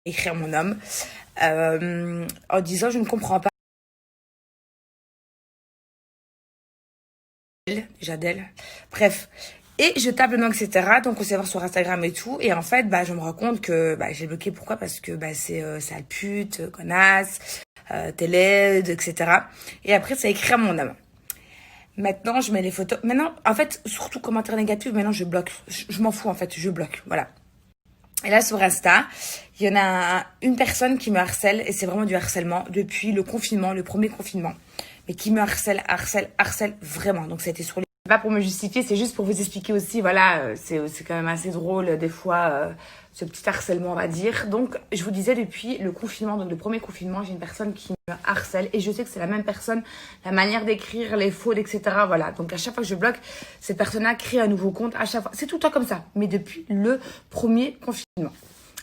écrire mon homme en disant je ne comprends pas déjà d'elle. Bref. Et je tape le nom, etc. Donc, on s'est voir sur Instagram et tout. Et en fait, je me rends compte que j'ai bloqué. Pourquoi? Parce que c'est sale pute, connasse, t'es laide, etc. Et après, ça écrit à mon homme. Maintenant, je mets les photos. Maintenant, en fait, surtout commentaires négatifs, maintenant, je bloque. Je m'en fous, en fait. Je bloque. Voilà. Et là, sur Insta, il y en a une personne qui me harcèle. Et c'est vraiment du harcèlement depuis le confinement, le premier confinement. Mais qui me harcèle vraiment. Donc, ça a été sur les... Pas pour me justifier, c'est juste pour vous expliquer aussi, voilà, c'est quand même assez drôle des fois, ce petit harcèlement, on va dire. Donc, je vous disais, depuis le confinement, donc le premier confinement, j'ai une personne qui me harcèle et je sais que c'est la même personne, la manière d'écrire, les fautes, etc. Voilà, donc à chaque fois que je bloque, cette personne-là crée un nouveau compte, à chaque fois. C'est tout le temps comme ça, mais depuis le premier confinement.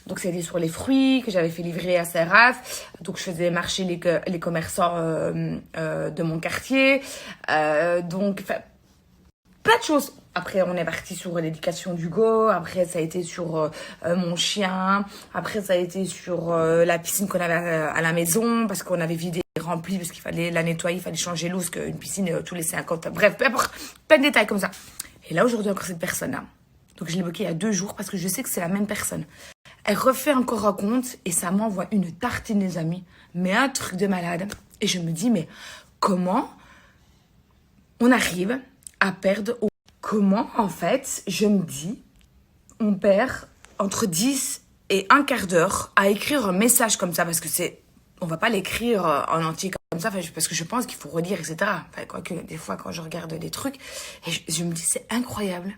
Donc, c'était sur les fruits que j'avais fait livrer à Seraf. Donc, je faisais marcher les commerçants de mon quartier. Donc, plein de choses. Après, on est parti sur l'éducation d'Hugo. Après, ça a été sur mon chien. Après, ça a été sur la piscine qu'on avait à la maison parce qu'on avait vidé et rempli parce qu'il fallait la nettoyer, il fallait changer l'eau parce qu'une piscine tous les 50. Bref, peu importe, plein de détails comme ça. Et là, aujourd'hui, encore cette personne-là. Donc, je l'ai bloquée il y a 2 jours parce que je sais que c'est la même personne. Elle refait encore un compte et ça m'envoie une tartine, les amis. Mais un truc de malade. Et je me dis, mais comment on arrive à perdre... Comment, en fait, je me dis, on perd entre 10 et un quart d'heure à écrire un message comme ça, parce que on va pas l'écrire en entier comme ça, parce que je pense qu'il faut relire, etc. Enfin, quoique, des fois, quand je regarde des trucs, et je me dis, c'est incroyable.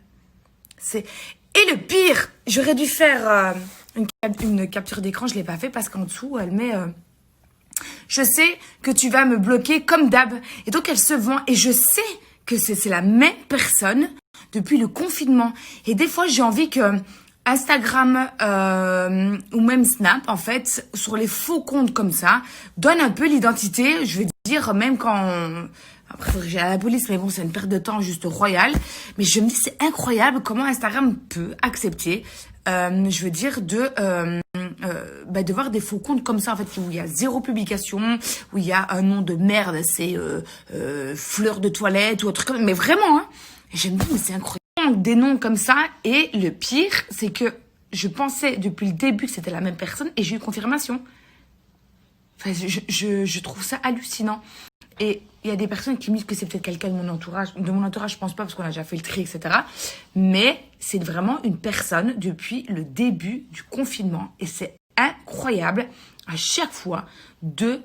Et le pire, j'aurais dû faire une capture d'écran, je l'ai pas fait, parce qu'en dessous, elle met... je sais que tu vas me bloquer comme d'hab. Et donc, elle se vend, et je sais que c'est la même personne depuis le confinement. Et des fois, j'ai envie que Instagram ou même Snap, en fait, sur les faux comptes comme ça, donne un peu l'identité. Je veux dire, même quand... Après, il faudrait que j'aille à la police, mais bon, c'est une perte de temps juste royale. Mais je me dis, c'est incroyable comment Instagram peut accepter, je veux dire, de voir des faux comptes comme ça, en fait, où il y a 0 publication, où il y a un nom de merde, c'est fleur de toilette ou autre comme... Mais vraiment, hein. Et je me dis, mais c'est incroyable, des noms comme ça. Et le pire, c'est que je pensais depuis le début que c'était la même personne et j'ai eu confirmation. Enfin, je trouve ça hallucinant. Et il y a des personnes qui me disent que c'est peut-être quelqu'un de mon entourage. De mon entourage, je pense pas, parce qu'on a déjà fait le tri, etc. Mais c'est vraiment une personne depuis le début du confinement. Et c'est incroyable, à chaque fois, de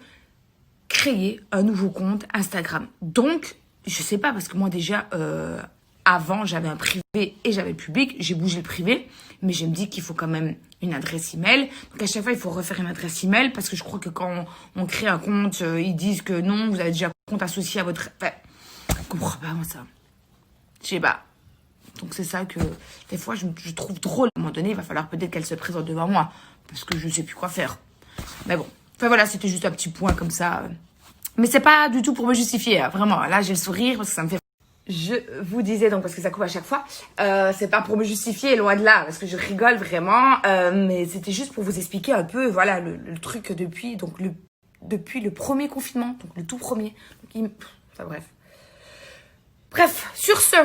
créer un nouveau compte Instagram. Donc, je sais pas, parce que moi, déjà, avant, j'avais un privé et j'avais le public. J'ai bougé le privé. Mais je me dis qu'il faut quand même une adresse email. Donc, à chaque fois, il faut refaire une adresse email parce que je crois que quand on crée un compte, ils disent que non, vous avez déjà un compte associé à votre... Enfin, je comprends pas, moi, ça. Je sais pas. Donc, c'est ça que, des fois, je trouve drôle. À un moment donné, il va falloir peut-être qu'elle se présente devant moi parce que je sais plus quoi faire. Mais bon. Enfin, voilà, c'était juste un petit point comme ça. Mais c'est pas du tout pour me justifier, hein. Vraiment. Là, j'ai le sourire parce que ça me fait... Je vous disais donc, parce que ça coupe à chaque fois, c'est pas pour me justifier, loin de là, parce que je rigole vraiment, mais c'était juste pour vous expliquer un peu, voilà, le truc depuis le premier confinement, donc le tout premier. Donc, enfin bref. Bref, sur ce,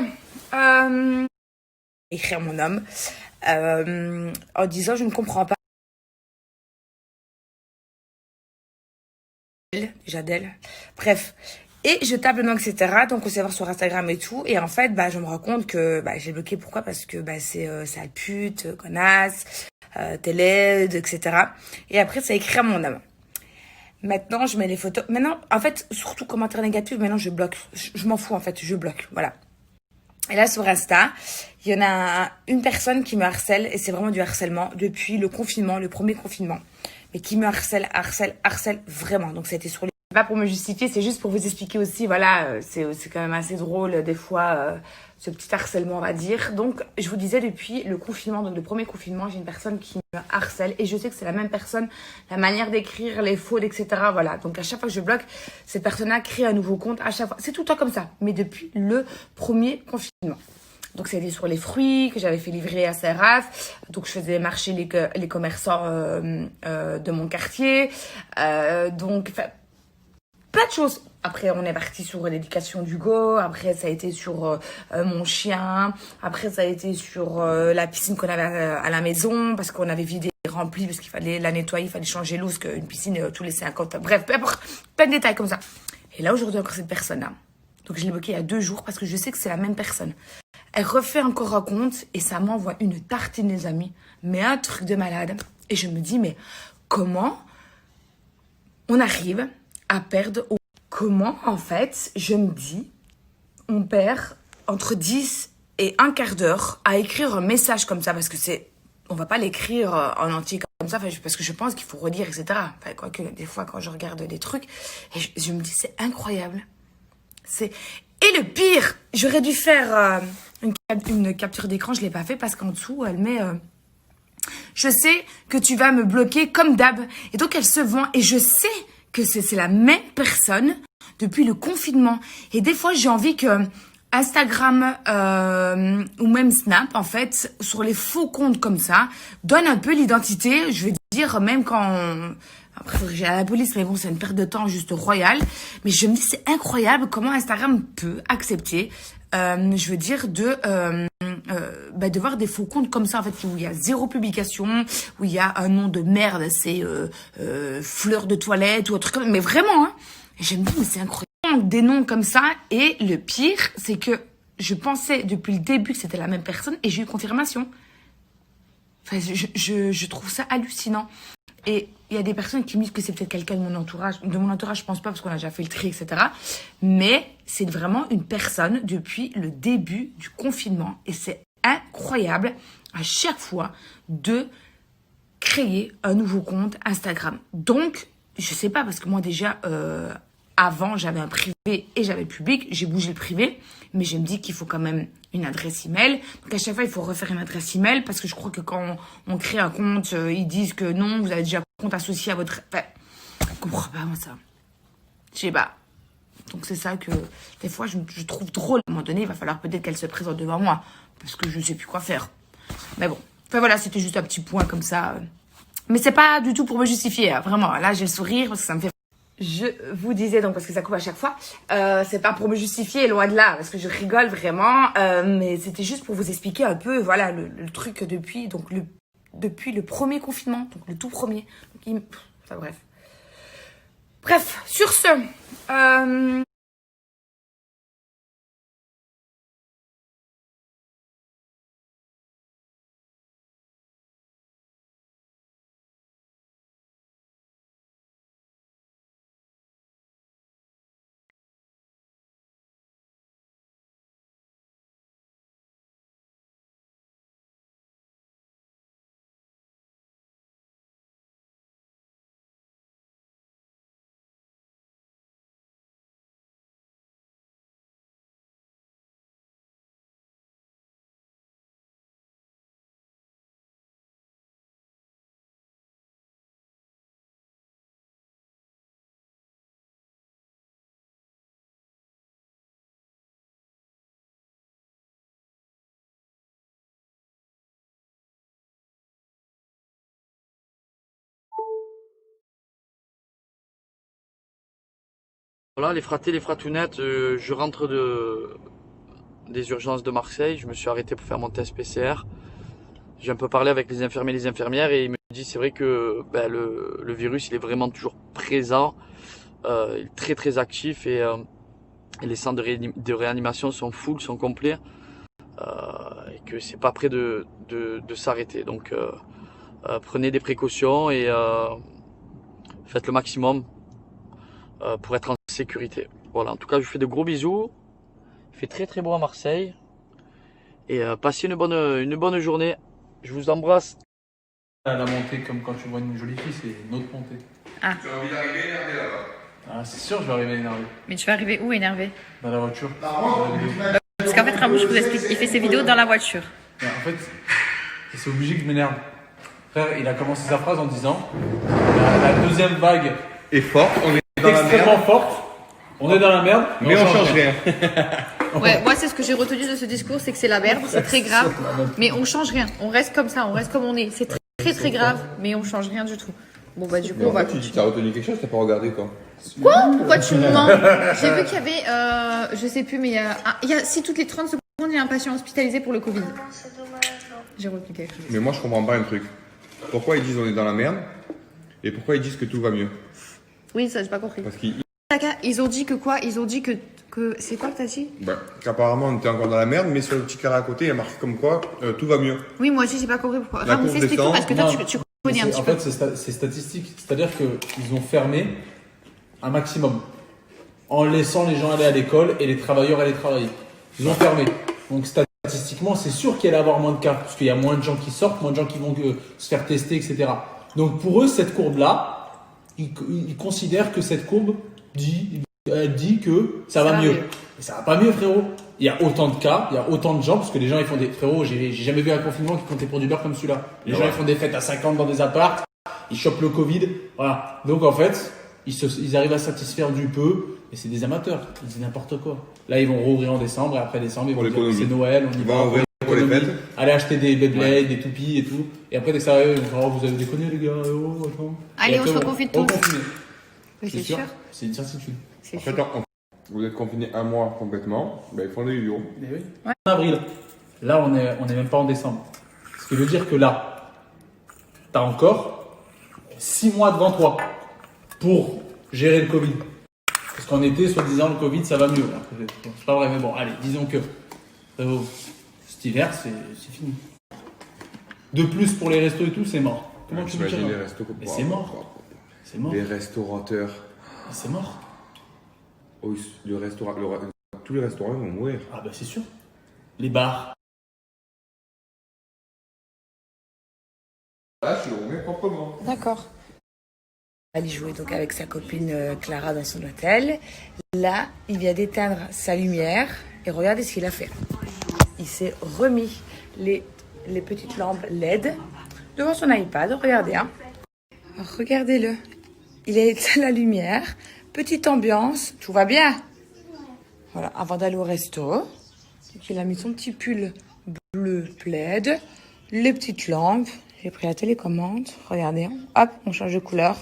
écrire mon homme en disant je ne comprends pas. Déjà d'elle. Bref. Et je tape le nom, etc. Donc, on s'est voir sur Instagram et tout. Et en fait, je me rends compte que j'ai bloqué. Pourquoi? Parce que c'est sale pute, connasse, t'es laide, etc. Et après, ça écrit à mon homme. Maintenant, je mets les photos. Maintenant, en fait, surtout commentaires négatifs, maintenant, je bloque. Je m'en fous, en fait. Je bloque. Voilà. Et là, sur Insta, il y en a une personne qui me harcèle. Et c'est vraiment du harcèlement depuis le confinement, le premier confinement. Mais qui me harcèle vraiment. Donc, ça a été sur les... Pas pour me justifier, c'est juste pour vous expliquer aussi, voilà, c'est quand même assez drôle des fois, ce petit harcèlement, on va dire. Donc, je vous disais, depuis le confinement, donc le premier confinement, j'ai une personne qui me harcèle et je sais que c'est la même personne, la manière d'écrire, les fautes, etc. Voilà, donc à chaque fois que je bloque, cette personne-là crée un nouveau compte, à chaque fois. C'est tout le temps comme ça, mais depuis le premier confinement. Donc, c'était sur les fruits que j'avais fait livrer à Seraf. Donc, je faisais marcher les commerçants de mon quartier. Donc, plein de choses. Après, on est parti sur l'éducation d'Hugo. Après, ça a été sur mon chien. Après, ça a été sur la piscine qu'on avait à la maison parce qu'on avait vidé et rempli parce qu'il fallait la nettoyer, il fallait changer l'eau parce qu'une piscine tous les 50. Bref, peu importe, plein de détails comme ça. Et là, aujourd'hui, encore cette personne-là. Donc, je l'ai bloquée il y a 2 jours parce que je sais que c'est la même personne. Elle refait encore un compte et ça m'envoie une tartine, les amis. Mais un truc de malade. Et je me dis, mais comment on arrive à perdre... Comment, en fait, je me dis, on perd entre 10 et un quart d'heure à écrire un message comme ça, parce que on va pas l'écrire en entier comme ça, parce que je pense qu'il faut relire, etc. Enfin, quoique, des fois, quand je regarde des trucs, et je me dis, c'est incroyable. Et le pire, j'aurais dû faire une capture d'écran, je l'ai pas fait, parce qu'en dessous, elle met... je sais que tu vas me bloquer comme d'hab. Et donc, elle se vend, et je sais que c'est la même personne depuis le confinement. Et des fois, j'ai envie que Instagram ou même Snap, en fait, sur les faux comptes comme ça, donne un peu l'identité. Je veux dire, même quand... Après, il faudrait que j'aille à la police, mais bon, c'est une perte de temps juste royale. Mais je me dis, c'est incroyable comment Instagram peut accepter, je veux dire, de voir des faux comptes comme ça, en fait, où il y a 0 publication, où il y a un nom de merde, c'est fleur de toilette ou autre comme... Mais vraiment, hein. Et je me dis, mais c'est incroyable. Des noms comme ça. Et le pire, c'est que je pensais depuis le début que c'était la même personne et j'ai eu confirmation. Enfin, je trouve ça hallucinant. Et il y a des personnes qui me disent que c'est peut-être quelqu'un de mon entourage. De mon entourage, je pense pas parce qu'on a déjà fait le tri, etc. Mais c'est vraiment une personne depuis le début du confinement. Et c'est incroyable à chaque fois de créer un nouveau compte Instagram. Donc, je sais pas, parce que moi déjà, avant, j'avais un privé et j'avais le public. J'ai bougé le privé, mais je me dis qu'il faut quand même une adresse email. Donc à chaque fois, il faut refaire une adresse email parce que je crois que quand on crée un compte, ils disent que non, vous avez déjà un compte associé à votre... Enfin, je comprends pas moi ça. Je sais pas. Donc c'est ça que des fois, je trouve drôle. À un moment donné, il va falloir peut-être qu'elle se présente devant moi parce que je sais plus quoi faire. Mais bon. Enfin voilà, c'était juste un petit point comme ça. Mais c'est pas du tout pour me justifier, hein. Vraiment. Là, j'ai le sourire parce que ça me fait... Je vous disais, donc parce que ça coupe à chaque fois, c'est pas pour me justifier, loin de là, parce que je rigole vraiment, mais c'était juste pour vous expliquer un peu, voilà, le truc depuis le premier confinement, donc le tout premier. Donc, enfin bref. Bref, sur ce, Voilà, les fratés, les fratounettes, je rentre des urgences de Marseille, je me suis arrêté pour faire mon test PCR. J'ai un peu parlé avec les infirmiers et les infirmières et ils me disent c'est vrai que ben, le virus il est vraiment toujours présent, il est très très actif et les centres de réanimation sont full, sont complets et que c'est pas prêt de s'arrêter. Donc prenez des précautions et faites le maximum pour être en sécurité. Voilà, en tout cas, je vous fais de gros bisous. Il fait très très beau à Marseille. Et passez une bonne journée. Je vous embrasse. La montée, comme quand tu vois une jolie fille, c'est une autre montée. Ah. Tu as envie d'arriver énervé là-bas. Ah, c'est sûr, je vais arriver énervé. Mais tu vas arriver où énervé? Dans la voiture. Parce qu'en fait, Ramon, je vous explique, il fait ses vidéos dans la voiture. Et en fait, c'est obligé que je m'énerve. Frère, il a commencé sa phrase en disant la deuxième vague Et fort, on est dans la extrêmement merde, forte. On est dans la merde, mais on change rien. Ouais, moi, c'est ce que j'ai retenu de ce discours, c'est que c'est la merde, c'est très grave, mais on change rien. On reste comme ça, on reste comme on est. C'est très, très, très grave, mais on change rien du tout. Bon, bah, du coup, Mais on en va. fait, tu dis que t'as retenu quelque chose, t'as pas regardé toi. Quoi? Pourquoi tu me mens? J'ai vu qu'il y avait, je sais plus, mais si toutes les 30 secondes, il y a un patient hospitalisé pour le Covid. J'ai retenu quelque chose. Mais moi, je comprends pas un truc. Pourquoi ils disent on est dans la merde et pourquoi ils disent que tout va mieux? Oui, ça, j'ai pas compris. Parce qu'ils. Ils ont dit que quoi? Ils ont dit que c'est quoi que t'as dit? Qu'apparemment on était encore dans la merde, mais sur le petit carré à côté, il y a marqué comme quoi tout va mieux. Oui, moi aussi, j'ai pas compris pourquoi. La Ramon, courbe explique tout descend. parce que toi, Non, tu connais un petit En peu. fait, c'est statistique. C'est-à-dire qu'ils ont fermé un maximum en laissant les gens aller à l'école et les travailleurs aller travailler. Ils ont fermé. Donc statistiquement, c'est sûr qu'il allait y avoir moins de cas parce qu'il y a moins de gens qui sortent, moins de gens qui vont se faire tester, etc. Donc pour eux, cette courbe-là, ils considèrent que cette courbe dit que ça va mieux. Et ça va pas mieux, frérot. Il y a autant de cas, il y a autant de gens, parce que les gens, ils font des... Frérot, j'ai jamais vu un confinement qui comptait pour du beurre comme celui-là. Les gens, ils font des fêtes à 50 dans des apparts, ils chopent le Covid. Voilà. Donc, en fait, ils arrivent à satisfaire du peu, et c'est des amateurs. Ils disent n'importe quoi. Là, ils vont rouvrir en décembre, et après décembre, ils vont dire que c'est Noël, on y va ouvrir pour les fêtes. Aller acheter des Beyblade, des toupies et tout. Et après, dès que ça arrive, ils vont dire, oh, vous avez déconné, les gars, oh, attends. Allez, Et on après, se reconfine tous. reconfiner. Oui, c'est sûr. C'est une certitude. C'est En fait, sûr. vous êtes confinés un mois complètement, ils font des vidéos. Eh oui. En avril. Là, on est même pas en décembre. Ce qui veut dire que là, tu as encore 6 mois devant toi pour gérer le Covid. Parce qu'en été, soi-disant, le Covid, ça va mieux. C'est pas vrai, mais bon, allez, disons que cet hiver, c'est fini. De plus, pour les restos et tout, c'est mort. Comment tu veux dire? T'imagines les restos Mais c'est mort. C'est mort. Les restaurateurs. C'est mort. Oh, tous les restaurants vont mourir. Ah bah c'est sûr. Les bars. Là, je le remets proprement. D'accord. Elle jouait donc avec sa copine Clara dans son hôtel. Là, il vient d'éteindre sa lumière et regardez ce qu'il a fait. Il s'est remis les petites lampes LED devant son iPad. Regardez, hein. Regardez-le. Il a éteint la lumière. Petite ambiance, tout va bien. Voilà, avant d'aller au resto. Donc il a mis son petit pull bleu plaid, les petites lampes. J'ai pris la télécommande. Regardez, hein. Hop, on change de couleur.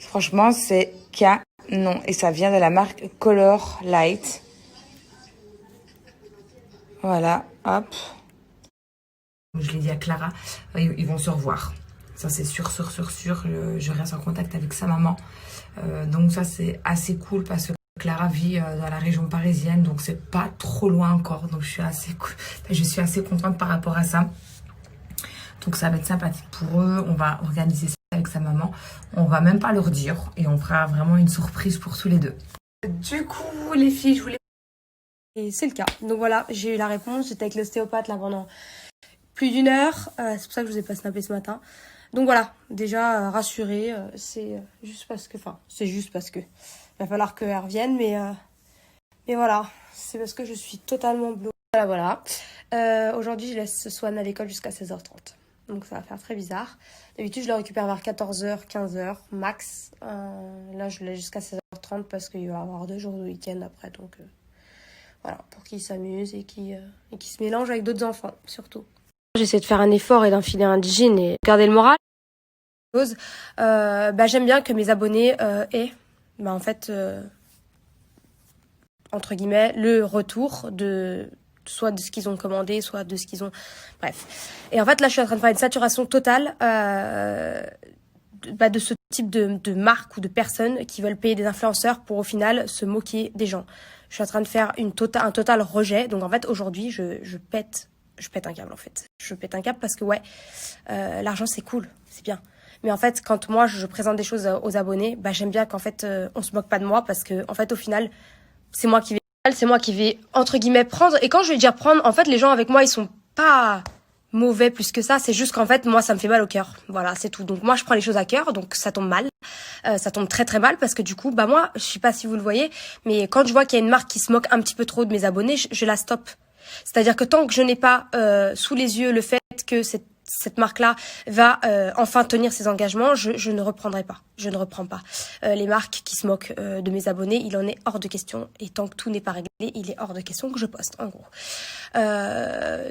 Franchement, c'est canon. Et ça vient de la marque Color Light. Voilà, hop. Je l'ai dit à Clara, ils vont se revoir. Ça, c'est sûr. Je reste en contact avec sa maman. Donc ça, c'est assez cool parce que Clara vit dans la région parisienne. Donc, c'est pas trop loin encore. Donc, je suis assez contente par rapport à ça. Donc, ça va être sympathique pour eux. On va organiser ça avec sa maman. On va même pas leur dire. Et on fera vraiment une surprise pour tous les deux. Du coup, les filles, je voulais... Et c'est le cas. Donc voilà, j'ai eu la réponse. J'étais avec l'ostéopathe là pendant plus d'1 heure. C'est pour ça que je vous ai pas snappé ce matin. Donc voilà, déjà rassurée, c'est juste parce que... Enfin, c'est juste parce que... Il va falloir qu'elle revienne, mais voilà. C'est parce que je suis totalement bloquée. Voilà. Aujourd'hui, je laisse Swan à l'école jusqu'à 16h30. Donc ça va faire très bizarre. D'habitude, je le récupère vers 14h, 15h max. Là, je le laisse jusqu'à 16h30 parce qu'il va y avoir 2 jours de week-end après. Donc voilà, pour qu'il s'amuse et qu'il se mélange avec d'autres enfants, surtout. J'essaie de faire un effort et d'enfiler un jean et garder le moral. J'aime bien que mes abonnés aient, en fait, entre guillemets, le retour de soit de ce qu'ils ont commandé, soit de ce qu'ils ont... Bref. Et en fait, là, je suis en train de faire une saturation totale de ce type de marques ou de personnes qui veulent payer des influenceurs pour, au final, se moquer des gens. Je suis en train de faire un total rejet. Donc, en fait, aujourd'hui, je pète un câble, en fait. Je pète un câble parce que, l'argent, c'est cool, c'est bien. Mais en fait, quand moi, je présente des choses aux abonnés, j'aime bien qu'en fait, on se moque pas de moi parce que, en fait, au final, c'est moi qui vais, entre guillemets, prendre. Et quand je vais dire prendre, en fait, les gens avec moi, ils sont pas mauvais plus que ça. C'est juste qu'en fait, moi, ça me fait mal au cœur. Voilà, c'est tout. Donc, moi, je prends les choses à cœur. Donc, ça tombe mal. Ça tombe très, très mal parce que du coup, moi, je sais pas si vous le voyez, mais quand je vois qu'il y a une marque qui se moque un petit peu trop de mes abonnés, je la stoppe. C'est-à-dire que tant que je n'ai pas sous les yeux le fait que cette marque-là va enfin tenir ses engagements, je ne reprendrai pas. Je ne reprends pas. Les marques qui se moquent de mes abonnés, il en est hors de question. Et tant que tout n'est pas réglé, il est hors de question que je poste, en gros.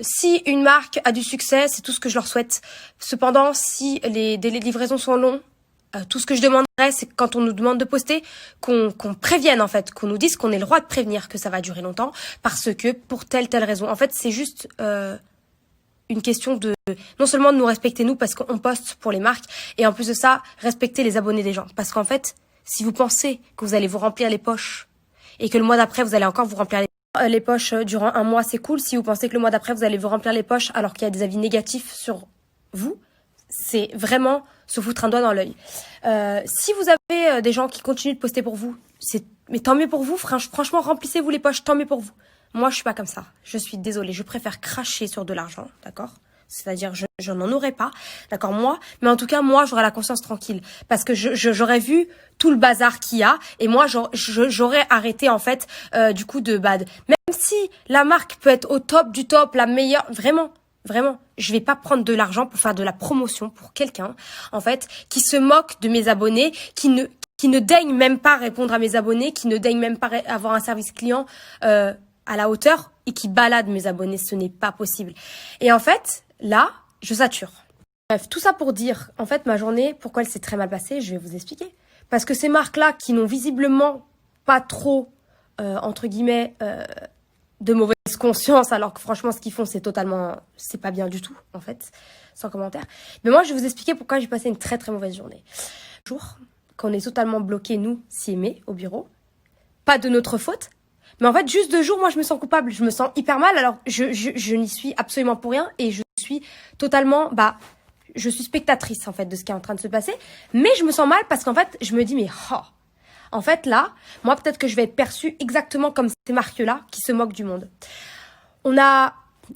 Si une marque a du succès, c'est tout ce que je leur souhaite. Cependant, si les délais de livraison sont longs, tout ce que je demanderais, c'est que quand on nous demande de poster, qu'on prévienne en fait, qu'on nous dise qu'on ait le droit de prévenir que ça va durer longtemps, parce que pour telle raison. En fait, c'est juste une question de non seulement de nous respecter nous parce qu'on poste pour les marques, et en plus de ça, respecter les abonnés des gens. Parce qu'en fait, si vous pensez que vous allez vous remplir les poches et que le mois d'après vous allez encore vous remplir les poches durant un mois, c'est cool. Si vous pensez que le mois d'après vous allez vous remplir les poches alors qu'il y a des avis négatifs sur vous, c'est vraiment se foutre un doigt dans l'œil. Si vous avez des gens qui continuent de poster pour vous, mais tant mieux pour vous. Franchement, remplissez-vous les poches, tant mieux pour vous. Moi, je suis pas comme ça. Je suis désolée. Je préfère cracher sur de l'argent, d'accord? C'est-à-dire, je n'en aurais pas, d'accord, moi. Mais en tout cas, moi, j'aurais la conscience tranquille. Parce que j'aurais vu tout le bazar qu'il y a. Et moi, j'aurais arrêté, en fait, du coup, même si la marque peut être au top du top, la meilleure, vraiment, je vais pas prendre de l'argent pour faire de la promotion pour quelqu'un, en fait, qui se moque de mes abonnés, qui ne daigne même pas répondre à mes abonnés, qui ne daigne même pas avoir un service client à la hauteur et qui balade mes abonnés. Ce n'est pas possible. Et en fait, là, je sature. Bref, tout ça pour dire, en fait, ma journée, pourquoi elle s'est très mal passée, je vais vous expliquer. Parce que ces marques-là, qui n'ont visiblement pas trop, entre guillemets, de mauvaise conscience, alors que franchement, ce qu'ils font, c'est pas bien du tout, en fait, sans commentaire. Mais moi, je vais vous expliquer pourquoi j'ai passé une très très mauvaise journée. Jour, qu'on est totalement bloqués, nous, CME, au bureau, pas de notre faute, mais en fait, juste 2 jours, moi, je me sens coupable, je me sens hyper mal, alors je n'y suis absolument pour rien, et je suis totalement, je suis spectatrice, en fait, de ce qui est en train de se passer, mais je me sens mal parce qu'en fait, je me dis, mais en fait, là, moi, peut-être que je vais être perçue exactement comme ces marques-là qui se moquent du monde. On a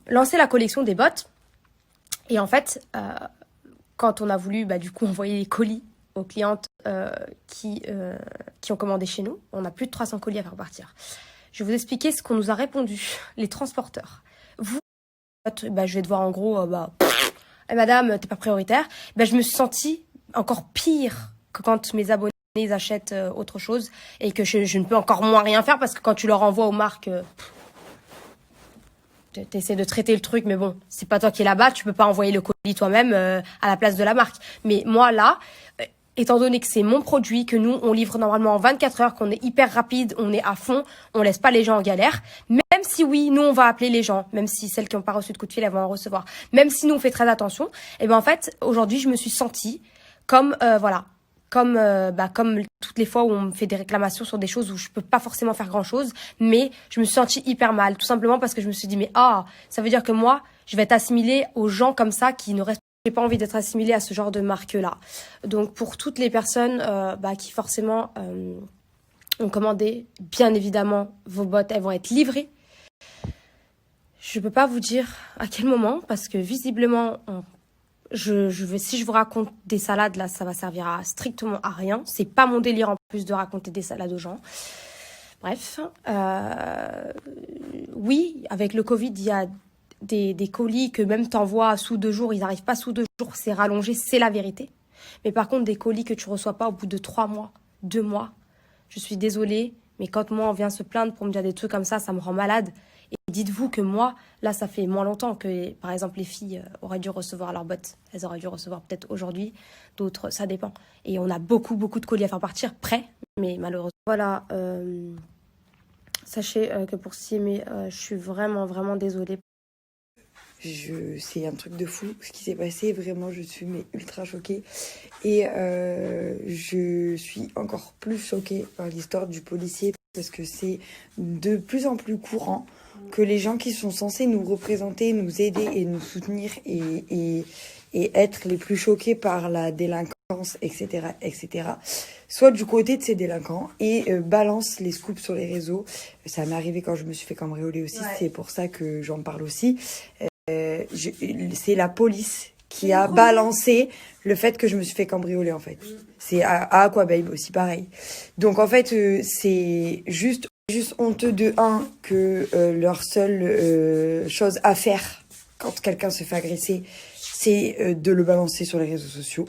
lancé la collection des bottes. Et en fait, quand on a voulu, du coup, envoyer les colis aux clientes qui ont commandé chez nous, on a plus de 300 colis à faire partir. Je vais vous expliquer ce qu'on nous a répondu, les transporteurs. Vous, je vais devoir en gros, madame, t'es pas prioritaire. Je me suis sentie encore pire que quand mes abonnés ils achètent autre chose et que je ne peux encore moins rien faire parce que quand tu leur envoies aux marques, t'essaies de traiter le truc, mais bon, c'est pas toi qui es là-bas, tu peux pas envoyer le colis toi-même à la place de la marque. Mais moi là, étant donné que c'est mon produit, que nous on livre normalement en 24 heures, qu'on est hyper rapide, on est à fond, on laisse pas les gens en galère, même si oui, nous on va appeler les gens, même si celles qui n'ont pas reçu de coup de fil, elles vont en recevoir, même si nous on fait très attention, et en fait, aujourd'hui je me suis sentie comme, comme toutes les fois où on me fait des réclamations sur des choses où je peux pas forcément faire grand chose, mais je me suis sentie hyper mal, tout simplement parce que je me suis dit, mais ça veut dire que moi, je vais être assimilée aux gens comme ça qui ne restent. J'ai pas envie d'être assimilée à ce genre de marque-là. Donc pour toutes les personnes qui forcément ont commandé, bien évidemment, vos bottes, elles vont être livrées. Je peux pas vous dire à quel moment, parce que visiblement, si je vous raconte des salades, là, ça va servir strictement à rien. C'est pas mon délire en plus de raconter des salades aux gens. Bref, oui, avec le Covid, il y a des colis que même t'envoies sous 2 jours, ils n'arrivent pas sous 2 jours, c'est rallongé, c'est la vérité. Mais par contre, des colis que tu reçois pas au bout de 3 mois, 2 mois, je suis désolée, mais quand moi on vient se plaindre pour me dire des trucs comme ça me rend malade. Et dites-vous que moi, là, ça fait moins longtemps que, par exemple, les filles auraient dû recevoir leurs bottes. Elles auraient dû recevoir peut-être aujourd'hui, d'autres, ça dépend. Et on a beaucoup de colis à faire partir, prêts, mais malheureusement. Voilà, sachez que pour CME, je suis vraiment désolée. C'est un truc de fou ce qui s'est passé, vraiment je suis ultra choquée et je suis encore plus choquée par l'histoire du policier parce que c'est de plus en plus courant que les gens qui sont censés nous représenter, nous aider et nous soutenir et être les plus choqués par la délinquance, etc., soit du côté de ces délinquants et balance les scoops sur les réseaux. Ça m'est arrivé quand je me suis fait cambrioler aussi, c'est pour ça que j'en parle aussi. C'est la police qui a balancé le fait que je me suis fait cambrioler en fait. C'est à Aquababe aussi pareil. Donc en fait c'est juste honteux de que leur seule chose à faire quand quelqu'un se fait agresser c'est de le balancer sur les réseaux sociaux.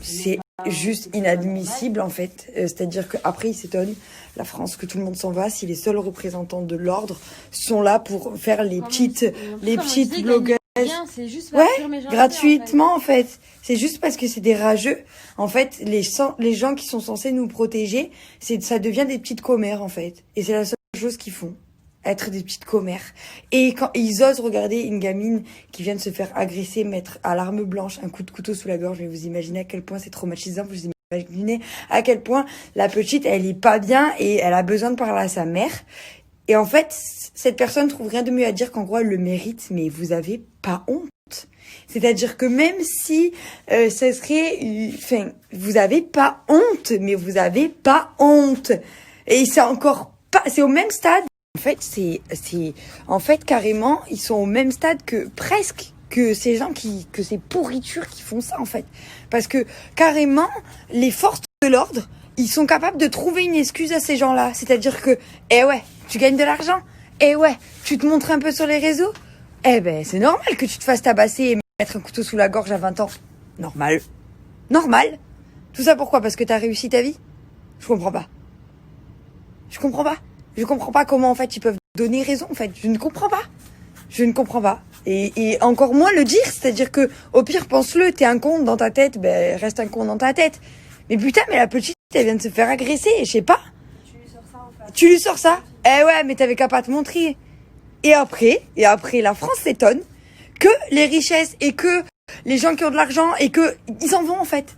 C'est juste inadmissible en fait. C'est-à-dire qu'après il s'étonne, la France, que tout le monde s'en va, si les seuls représentants de l'ordre sont là pour faire les petites blogueuses. C'est juste Ouais, gratuitement en fait. C'est juste parce que c'est des rageux. En fait, les gens qui sont censés nous protéger, ça devient des petites commères en fait. Et c'est la seule chose qu'ils font. Être des petites commères. Et quand ils osent regarder une gamine qui vient de se faire agresser, mettre à l'arme blanche un coup de couteau sous la gorge, mais vous imaginez à quel point c'est traumatisant, vous imaginez à quel point la petite, elle est pas bien et elle a besoin de parler à sa mère. Et en fait, cette personne trouve rien de mieux à dire qu'en gros, elle le mérite, mais vous avez pas honte. C'est-à-dire que même si ça serait... Enfin, vous avez pas honte, mais vous avez pas honte. Et c'est encore pas... C'est au même stade. En fait, carrément, ils sont au même stade que presque que ces gens que ces pourritures qui font ça, en fait. Parce que, carrément, les forces de l'ordre, ils sont capables de trouver une excuse à ces gens-là. C'est-à-dire que, eh ouais, tu gagnes de l'argent. Eh ouais, tu te montres un peu sur les réseaux. Eh ben, c'est normal que tu te fasses tabasser et mettre un couteau sous la gorge à 20 ans. Normal. Normal. Tout ça pourquoi? Parce que t'as réussi ta vie? Je comprends pas. Je comprends pas comment, en fait, ils peuvent donner raison, en fait. Je ne comprends pas. Et encore moins le dire, c'est-à-dire que, au pire, pense-le, t'es un con dans ta tête, ben, reste un con dans ta tête. Mais putain, mais la petite, elle vient de se faire agresser, je sais pas. Tu lui sors ça? Eh ouais, mais t'avais qu'à pas te montrer. Et après, la France s'étonne que les richesses et que les gens qui ont de l'argent et que, ils s'en vont, en fait.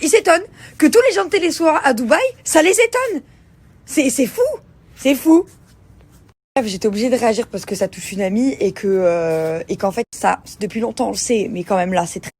Ils s'étonnent que tous les gens de Télésoir à Dubaï, ça les étonne. C'est fou. C'est fou. J'étais obligée de réagir parce que ça touche une amie et qu'en fait ça depuis longtemps on le sait, mais quand même là c'est très